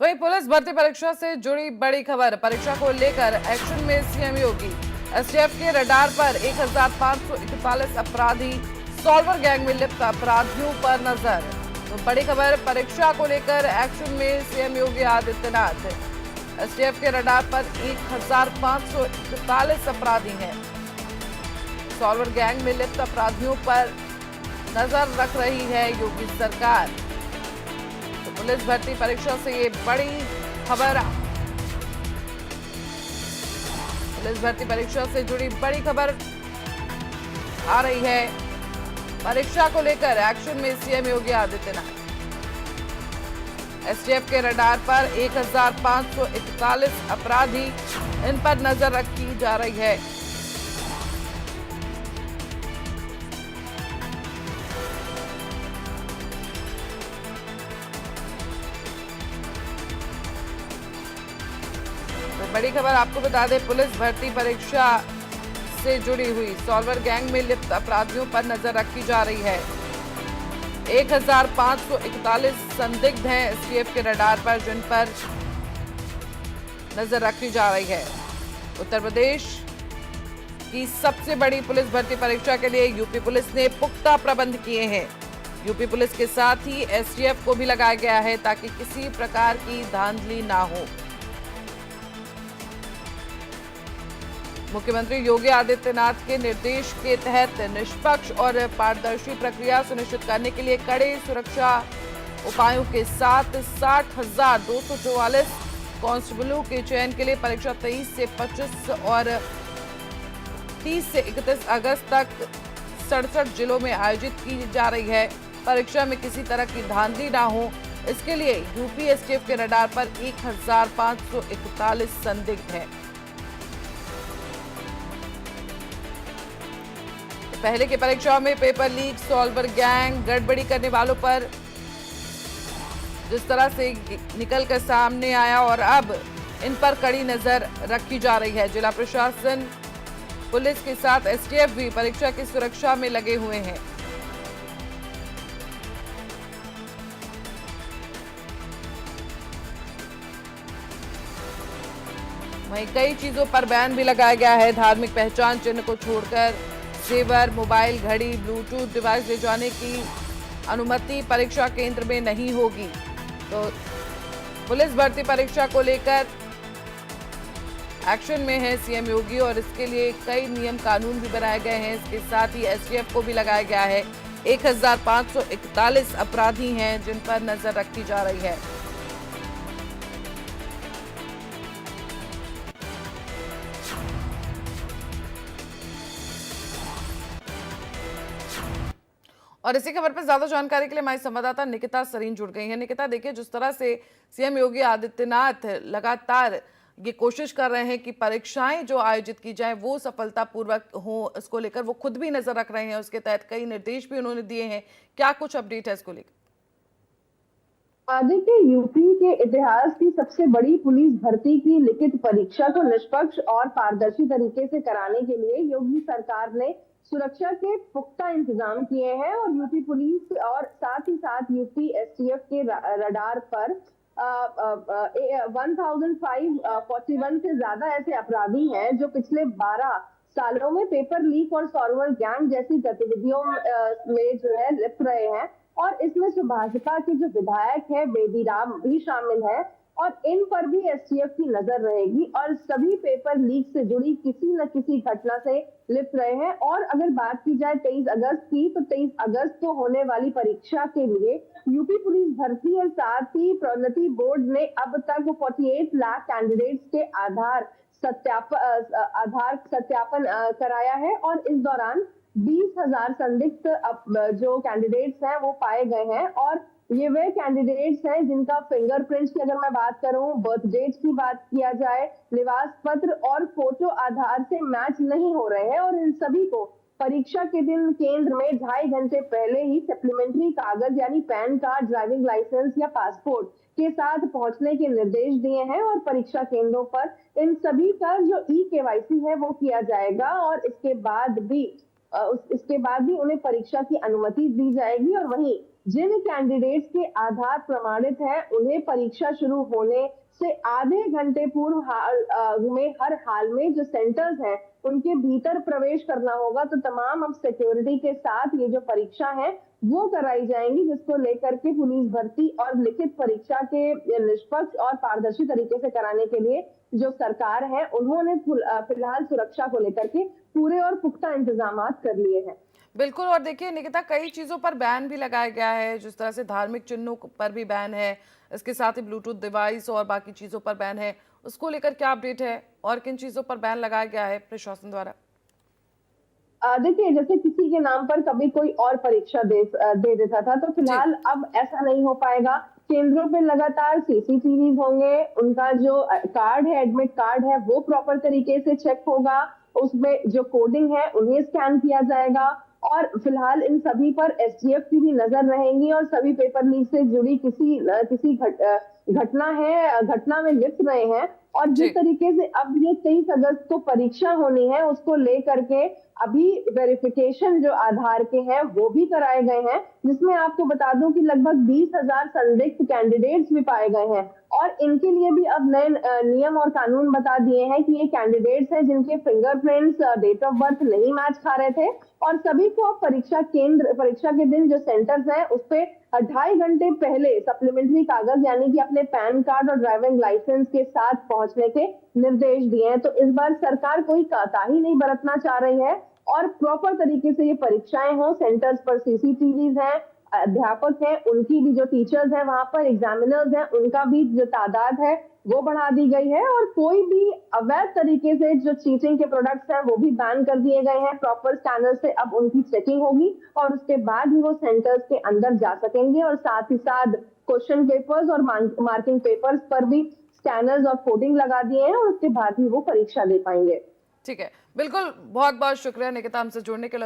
वहीं पुलिस भर्ती परीक्षा से जुड़ी बड़ी खबर। परीक्षा को लेकर एक्शन में सीएम योगी। एसटीएफ के रडार पर 1541 अपराधी, सॉल्वर गैंग में लिप्त अपराधियों पर नजर। तो बड़ी खबर, परीक्षा को लेकर एक्शन में सीएम योगी आदित्यनाथ। एसटीएफ के रडार पर 1541 अपराधी हैं। सॉल्वर गैंग में लिप्त अपराधियों पर नजर रख रही है योगी सरकार। तो पुलिस भर्ती परीक्षा से ये बड़ी खबर, पुलिस भर्ती परीक्षा से जुड़ी बड़ी खबर आ रही है। परीक्षा को लेकर एक्शन में सीएम योगी आदित्यनाथ। एसटीएफ के रडार पर 1541 अपराधी, इन पर नजर रखी जा रही है। बड़ी खबर आपको बता दें, पुलिस भर्ती परीक्षा से जुड़ी हुई सॉल्वर गैंग में लिप्त अपराधियों पर नजर रखी जा रही है। 1541 संदिग्ध हैं एसटीएफ के रडार पर, जिन पर नजर रखी जा रही है। उत्तर प्रदेश की सबसे बड़ी पुलिस भर्ती परीक्षा के लिए यूपी पुलिस ने पुख्ता प्रबंध किए हैं। यूपी पुलिस के साथ ही एसटीएफ को भी लगाया गया है ताकि किसी प्रकार की धांधली ना हो। मुख्यमंत्री योगी आदित्यनाथ के निर्देश के तहत निष्पक्ष और पारदर्शी प्रक्रिया सुनिश्चित करने के लिए कड़े सुरक्षा उपायों के साथ 60,244 कांस्टेबलों के चयन के लिए परीक्षा 23 से 25 और 30 से 31 अगस्त तक 67 जिलों में आयोजित की जा रही है। परीक्षा में किसी तरह की धांधली ना हो, इसके लिए यूपी एसटीएफ के रडार पर 1541 संदिग्ध हैं। पहले की परीक्षाओं में पेपर लीक, सॉल्वर गैंग, गड़बड़ी करने वालों पर जिस तरह से निकल कर सामने आया और अब इन पर कड़ी नजर रखी जा रही है। जिला प्रशासन, पुलिस के साथ एसटीएफ भी परीक्षा की सुरक्षा में लगे हुए हैं। वहीं कई चीजों पर बैन भी लगाया गया है। धार्मिक पहचान चिन्ह को छोड़कर जेवर, मोबाइल, घड़ी, ब्लूटूथ डिवाइस ले जाने की अनुमति परीक्षा केंद्र में नहीं होगी। तो पुलिस भर्ती परीक्षा को लेकर एक्शन में है सीएम योगी और इसके लिए कई नियम कानून भी बनाए गए हैं। इसके साथ ही एसटीएफ को भी लगाया गया है। 1541 अपराधी हैं जिन पर नजर रखी जा रही है। और इसी खबर पर ज्यादा जानकारी के लिए हमारी संवाददाता निकिता सरीन जुड़ गई है। निकिता, देखिए, जिस तरह से सीएम योगी आदित्यनाथ लगातार ये कोशिश कर रहे हैं कि परीक्षाएं जो आयोजित की जाएं वो सफलतापूर्वक हो, इसको लेकर वो खुद भी नजर रख रहे हैं। उसके तहत कई निर्देश भी उन्होंने दिए हैं। क्या कुछ अपडेट है इसको लेकर? आदित्य, यूपी के इतिहास की सबसे बड़ी पुलिस भर्ती की लिखित परीक्षा को निष्पक्ष और पारदर्शी तरीके से कराने के लिए योगी सरकार ने सुरक्षा के पुख्ता इंतजाम किए हैं और यूपी पुलिस और साथ ही साथ यूपी एसटीएफ के रडार पर 1541 से ज्यादा ऐसे अपराधी हैं जो पिछले 12 सालों में पेपर लीक और सॉल्वर गैंग जैसी गतिविधियों में जो है लिप्त रहे हैं। और इसमें जो भाजपा के जो विधायक है बेदी राम भी शामिल है और इन पर भी एसटीएफ की नजर रहेगी और सभी पेपर लीक से जुड़ी किसी न किसी घटना से लिप्त रहे हैं। और अगर बात की जाए 23 अगस्त की, तो 23 अगस्त को होने वाली परीक्षा के लिए यूपी पुलिस भर्ती और साथ ही प्रोन्नति बोर्ड ने अब तक 48 लाख कैंडिडेट्स के आधार सत्यापन कराया है और इस दौरान 20,000 संदिग्ध जो कैंडिडेट्स हैं वो पाए गए हैं। और ये वे कैंडिडेट्स हैं जिनका फिंगरप्रिंट्स की अगर मैं बात करूं, बर्थ डेट की बात किया जाए, निवास पत्र और फोटो आधार से मैच नहीं हो रहे हैं और इन सभी को परीक्षा के दिन केंद्र में 2.5 घंटे पहले ही सप्लीमेंट्री कागज यानी पैन कार्ड, ड्राइविंग लाइसेंस या पासपोर्ट के साथ पहुंचने के निर्देश दिए हैं और परीक्षा केंद्रों पर इन सभी का जो ई-केवाईसी है वो किया जाएगा और इसके बाद भी उन्हें परीक्षा की अनुमति दी जाएगी। और वहीं जिन कैंडिडेट्स के आधार प्रमाणित है उन्हें परीक्षा शुरू होने से आधे घंटे पूर्व हर हाल में जो सेंटर्स हैं उनके भीतर प्रवेश करना होगा। तो तमाम अब सिक्योरिटी के साथ ये जो परीक्षा है वो कराई जाएंगी, जिसको लेकर के पुलिस भर्ती और लिखित परीक्षा के निष्पक्ष और पारदर्शी तरीके से कराने के लिए जो सरकार है उन्होंने फिलहाल सुरक्षा को लेकर के पूरे और पुख्ता इंतजाम कर लिए हैं। बिल्कुल। और देखिए निकिता, कई चीजों पर बैन भी लगाया गया है, जिस तरह से धार्मिक चिन्हों पर भी बैन है, इसके साथ ही ब्लूटूथ डिवाइस और बाकी चीजों पर बैन है। उसको लेकर क्या अपडेट है और किन चीजों पर बैन लगाया गया है प्रशासन द्वारा? देखिए, जैसे किसी के नाम पर कभी कोई और परीक्षा दे देता था, तो फिलहाल अब ऐसा नहीं हो पाएगा। केंद्रों पे लगातार सीसीटीवीज होंगे, उनका जो कार्ड है, एडमिट कार्ड है, वो प्रॉपर तरीके से चेक होगा, उसमें जो कोडिंग है उन्हें स्कैन किया जाएगा और फिलहाल इन सभी पर एसटीएफ की भी नजर रहेंगी और सभी पेपर लीक से जुड़ी किसी घटना में लिप्त रहे हैं और जिस तरीके से अब ये 23 अगस्त को परीक्षा होनी है उसको लेकर के अभी वेरिफिकेशन जो आधार के हैं वो भी कराए गए हैं, जिसमें आपको बता दूं कि लगभग 20,000 संदिग्ध कैंडिडेट्स भी पाए गए हैं और इनके लिए भी अब नए नियम और कानून बता दिए हैं कि ये कैंडिडेट्स हैं जिनके फिंगरप्रिंट्स, डेट ऑफ बर्थ नहीं मैच खा रहे थे और सभी को अब परीक्षा के दिन जो सेंटर्स हैं उस पे 2.5 घंटे पहले सप्लीमेंट्री कागज यानी कि अपने पैन कार्ड और ड्राइविंग लाइसेंस के साथ पहुंचने के निर्देश दिए हैं। तो इस बार सरकार कोई कोताही नहीं बरतना चाह रही है और प्रॉपर तरीके से ये परीक्षाएं हो। सेंटर्स पर सीसीटीवीज हैं, अध्यापक हैं, उनकी भी जो टीचर्स हैं वहां पर, एग्जामिनर्स हैं, उनका भी जो तादाद है वो बढ़ा दी गई है और कोई भी अवैध तरीके से जो चीटिंग के प्रोडक्ट्स हैं वो भी बैन कर दिए गए हैं। प्रॉपर स्कैनर से अब उनकी चेकिंग होगी और उसके बाद ही वो सेंटर्स के अंदर जा सकेंगे और साथ ही साथ क्वेश्चन पेपर्स और मार्किंग पेपर्स पर भी स्कैनर्स और कोडिंग लगा दिए हैं और उसके बाद ही वो परीक्षा दे पाएंगे। ठीक है, बिल्कुल। बहुत बहुत शुक्रिया निकिता, हमसे जुड़ने के लिए।